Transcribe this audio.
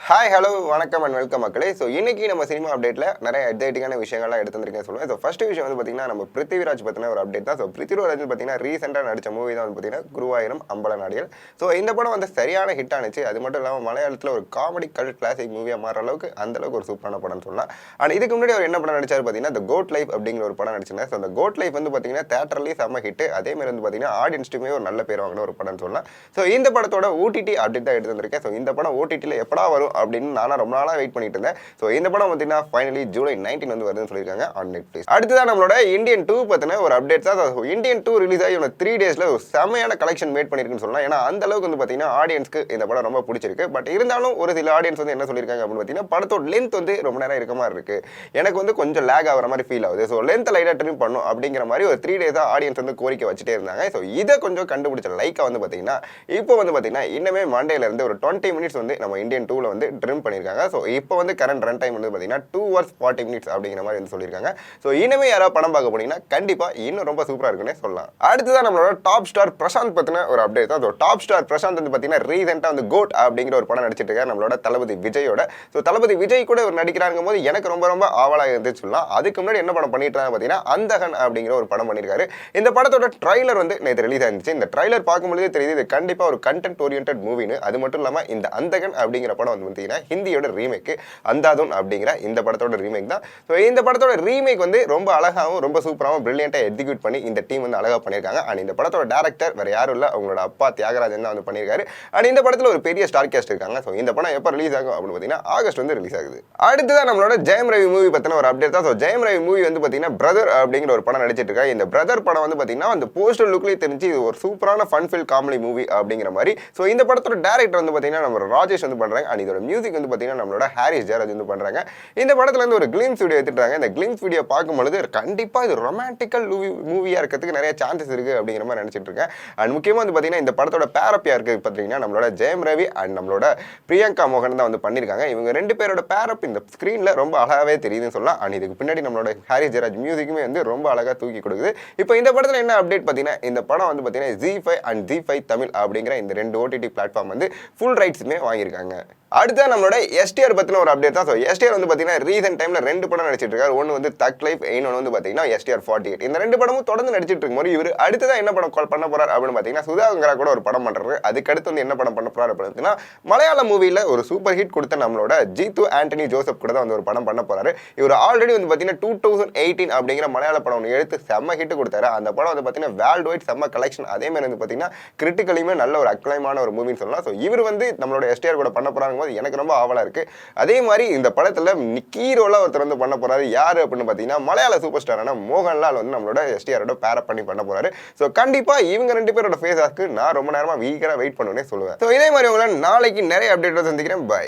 Hi hello வணக்கம் and welcome மக்களே. So இன்னைக்கு நம்ம சினிமா அப்டேட்டில் நிறைய எக்ஸைட்டிங்கான விஷயங்கள்லாம் எடுத்து வந்திருக்கேன் சொல்லுவேன். ஸோ ஃபர்ஸ்ட் விஷயம் வந்து பார்த்தீங்கன்னா நம்ம பிருத்திவிராஜ் பற்றின ஒரு அப்டேட் தான். ஸோ பிருத்திவிராஜ் பார்த்தீங்கன்னா ரீசெண்டாக நடித்த மூவி தான் வந்து பார்த்தீங்கன்னா குருவாயிரம் அம்பல நாடிகள். ஸோ இந்த படம் வந்து சரியான ஹிட் ஆனிச்சு. அது மட்டும் இல்லாமல் மலையாளத்தில் ஒரு காமெடி கல்ட் கிளாசிக் மூவியாக மாற அளவுக்கு அந்தளவுக்கு ஒரு சூப்பரான படம்னு சொல்லலாம். அண்ட் இதுக்கு முன்னாடி அவர் என்ன படம் நடிச்சார் பார்த்தீங்கன்னா த கோட் லைஃப் அப்படிங்கிற ஒரு படம் நடிச்சிருந்தார். ஸோ அந்த கோட் லைஃப் வந்து பார்த்தீங்கன்னா தேட்டர்லேயும் செம்ம ஹிட். அதேமாதிரி வந்து பார்த்தீங்கன்னா ஆடியன்ஸ்ட்டுமே ஒரு நல்ல பேர் வாங்கின ஒரு படம்னு சொல்லலாம். ஸோ இந்த படத்தோட ஓடிடி அப்டேட் தான் எடுத்து வந்திருக்கேன். ஸோ இந்த படம் ஓடிடியில் எப்படா வரும் அப்படின்னு நானும் ரொம்ப நாளாக வெயிட் பண்ணிட்டு இருந்தேன். ஸோ இந்த படம் பார்த்தீங்கன்னா ஃபைனலி ஜூலை 19 வந்து வருதுன்னு சொல்லியிருக்காங்க ஆன் நெட்ஃப்ளிக்ஸ். அடுத்ததான் நம்மளோட இந்தியன் 2 பற்றின ஒரு அப்டேட் தான். இந்தியன் 2 ரிலீஸ் ஆகி 3 டேஸில் ஒரு செமையான கலெக்ஷன் மேட் பண்ணியிருக்குன்னு சொல்லலாம். ஏன்னா அந்த அளவுக்கு வந்து பார்த்தீங்கன்னா ஆடியன்ஸ்க்கு இந்த படம் ரொம்ப பிடிச்சிருக்கு. பட் இருந்தாலும் ஒரு சில ஆடியன்ஸ் வந்து என்ன சொல்லியிருக்காங்க அப்படின்னு பார்த்தீங்கன்னா படத்தோட லென்த் வந்து ரொம்ப நேரம் இருக்க மாதிரி இருக்கு, எனக்கு வந்து கொஞ்சம் லேக் ஆகிற மாதிரி ஃபீல் ஆகுது, ஸோ லென்த் லைட்டாக ட்ரிம் பண்ணும் அப்படிங்கிற மாதிரி ஒரு 3 டேஸாக ஆடியன்ஸ் வந்து கோரிக்கை வச்சுட்டே இருந்தாங்க. ஸோ இதை கொஞ்சம் கண்டுபிடிச்ச லைக்கா வந்து பார்த்தீங்கன்னா இப்போ வந்து பார்த்தீங்கன்னா இன்னமே மண்டேலேருந்து ஒரு 20 மினிட்ஸ் வந்து நம்ம இந்தியன் 2ல வந்து ட்ரிம் பண்ணியிருக்காங்க. ஸோ இப்போ வந்து கரண்ட் ரன் டைம் வந்து பார்த்தீங்கன்னா 2 hours 40 minutes அப்படிங்கிற மாதிரி வந்து சொல்லியிருக்காங்க. ஸோ இனிமே யாராவது படம் பார்க்க போனீங்கன்னா கண்டிப்பாக இன்னும் ரொம்ப சூப்பராக இருக்குன்னே சொல்லலாம். அடுத்ததான் நம்மளோட டாப் ஸ்டார் பிரசாந்த் பற்றின ஒரு அப்டேட் தான். ஸோ டாப் ஸ்டார் பிரசாந்த் வந்து பார்த்தீங்கன்னா ரீசெண்டாக வந்து கோட் அப்படிங்கிற ஒரு படம் நடிச்சிட்டு இருக்காரு நம்மளோட தளபதி விஜயோட. ஸோ தளபதி விஜய் கூட ஒரு நடிக்கிறாங்கும் போது எனக்கு ரொம்ப ரொம்ப ஆவலாக இருந்துச்சு சொல்லலாம். அதுக்கு முன்னாடி என்ன படம் பண்ணிட்டு இருந்தாங்க பார்த்தீங்கன்னா அந்தகன் அப்படிங்கிற ஒரு படம் பண்ணியிருக்காரு. இந்த படத்தோட ட்ரைலர் வந்து நேற்று ரிலீஸ் ஆயிருந்துச்சு. இந்த ட்ரைலர் பார்க்கும்போதே தெரியுது இது கண்டிப்பாக ஒரு கண்டென்ட் ஓரியன்ட் மூவின்னு. அது மட்டும் இல்லாமல் இந்த அந்தகன் அப்படிங்கிற படம் வந்து பார்த்தீங்கன்னா ஹிந்தியோட ரீமேக் அந்தாதுன் அப்படிங்கிற இந்த படத்தோட ரீமேக் தான். ஸோ இந்த படத்தோட ரீமேக் வந்து ரொம்ப அழகாகவும் ரொம்ப சூப்பராகவும் பிரில்லியண்டாக எக்ஸிக்யூட் பண்ணி இந்த டீம் வந்து அழகாக பண்ணியிருக்காங்க. அண்ட் இந்த படத்தோட டேரக்டர் வேறு யாரும் இல்லை, அவங்களோட அப்பா தியாகராஜன் தான் வந்து பண்ணியிருக்காரு. அண்ட் இந்த படத்தில் ஒரு பெரிய ஸ்டார் கேஸ்ட் இருக்காங்க. ஸோ இந்த படம் எப்போ ரிலீஸ் ஆகும் அப்படின்னு பார்த்தீங்கன்னா ஆகஸ்ட் வந்து ரிலீஸ் ஆகுது. அடுத்ததான் நம்மளோட ஜெயம் ரவி மூவி பற்றின ஒரு அப்டேட் தான். ஸோ ஜெயம் ரவி மூவி வந்து பார்த்தீங்கன்னா பிரதர் அப்படிங்கிற ஒரு படம் நடிச்சிட்டு இருக்காரு. இந்த பிரதர் படம் வந்து பார்த்தீங்கன்னா அந்த போஸ்டர் லுக்லேயே தெரிஞ்சு இது ஒரு சூப்பரான ஃபன் ஃபில் காமெடி மூவி அப்படிங்கிற மாதிரி. ஸோ இந்த படத்தோட டேரக்டர் வந்து பார்த்தீங்கன்னா நம்ம ராஜேஷ் வந்து பண்ணுறாங்க. அண்ட் இதோட மியூசிக் வந்து பார்த்தீங்கன்னா நம்மளோட ஹாரிஸ் ஜெயராஜ் வந்து பண்ணுறாங்க. இந்த படத்துல இருந்து ஒரு கிளிம்ஸ் வீடியோ எடுத்துட்டாங்க. இந்த கிளிம்ஸ் வீடியோ பார்க்கும்பொழுது கண்டிப்பா இது ரொமான்டிக்கல் மூவியா இருக்கிறதுக்கு நிறைய சான்சஸ் இருக்கு அப்படிங்கிற மாதிரி நினைச்சிட்டு இருக்கேன். அண்ட் முக்கியமா வந்து பாத்தீங்கன்னா இந்த படத்தோட பேரப் யாருக்கு பாத்தீங்கன்னா நம்மளோட ஜெயம் ரவி அண்ட் நம்மளோட பிரியங்கா மோகன் தான் வந்து பண்ணிருக்காங்க. இவங்க 2 பேரோட பேரப் இந்த ஸ்கிரீன்ல ரொம்ப அழகாவே தெரியுதுன்னு சொல்லலாம். அண்ட் இதுக்கு பின்னாடி நம்மளோட ஹாரிஸ் ஜெயராஜ் மியூசிக்குமே வந்து ரொம்ப அழகா தூக்கி கொடுக்குது. இப்போ இந்த படத்துல என்ன அப்டேட் பாத்தீங்கன்னா இந்த படம் வந்து பாத்தீங்கன்னா ZEE5 அண்ட் ZEE5 தமிழ் அப்படிங்கிற இந்த 2 OTT பிளாட்ஃபார்ம் வந்து ஃபுல் ரைட்ஸுமே வாங்கியிருக்காங்க. அடுத்த நம்மளோட எஸ்டிஆர் பத்தின ஒரு அப்டேட் தான். ஸோ எஸ்டிஆர் வந்து பார்த்தீங்கன்னா ரீசென்ட் டைமில் 2 படம் நடிச்சிட்டு இருக்காரு. ஒன்று வந்து தக் லைஃப், இன்னொன்று வந்து பார்த்தீங்கன்னா எஸ்டிஆர் 48. இந்த 2 படமும் தொடர்ந்து நடிச்சிட்டு இருக்கும்போது இவர் அடுத்ததான் என்ன படம் பண்ண போறாரு அப்படின்னு பார்த்தீங்கன்னா சுதாகரா கூட ஒரு படம் பண்றாரு. அதுக்கடுத்து வந்து என்ன படம் பண்ண போறாரு அப்படின்னா மலையாள மூவியில் ஒரு சூப்பர் ஹிட் கொடுத்த நம்மளோட ஜீத்து ஆண்டனி ஜோசப் கூட தான் வந்து ஒரு படம் பண்ண போறாரு. இவர் ஆல்ரெடி வந்து பார்த்தீங்கன்னா 2018 அப்படிங்கிற மலையாள படம் ஒன்று எடுத்து செம்ம ஹிட் கொடுத்தாரு. அந்த படம் வந்து பார்த்தீங்கன்னா வேர்ல்டு வைட் செம்ம கலெக்ஷன். அதே மாதிரி வந்து பார்த்தீங்கன்னா கிரிட்டிக்கலியுமே நல்ல ஒரு அக்ளைமான ஒரு மூவின்னு சொல்லலாம். ஸோ இவர் வந்து நம்மளோட எஸ்டிஆர் கூட பண்ண போறாங்க போது எனக்கு ரொம்ப ஆவலா இருக்கு. அதே மாதிரி இந்த படத்துல ஹீரோல ஒருத்தர் வந்து பண்ண போறாரு. யாரு அப்படின்னு பாத்தீங்கன்னா மலையாள சூப்பர் ஸ்டாரான மோகன்லால் வந்து நம்மளோட எஸ்டிஆரோட பேரப் பண்ணி பண்ண போறாரு. ஸோ கண்டிப்பா இவங்க 2 பேரோட ஃபேஸ் ஆஸ்க்கு நான் ரொம்ப நேரமா வீக்கரா வெயிட் பண்ணுவேன்னே சொல்லுவேன். ஸோ இதே மாதிரி உங்களை நாளைக்கு நிறைய அப்டேட் சந்திக்கிறேன். பை.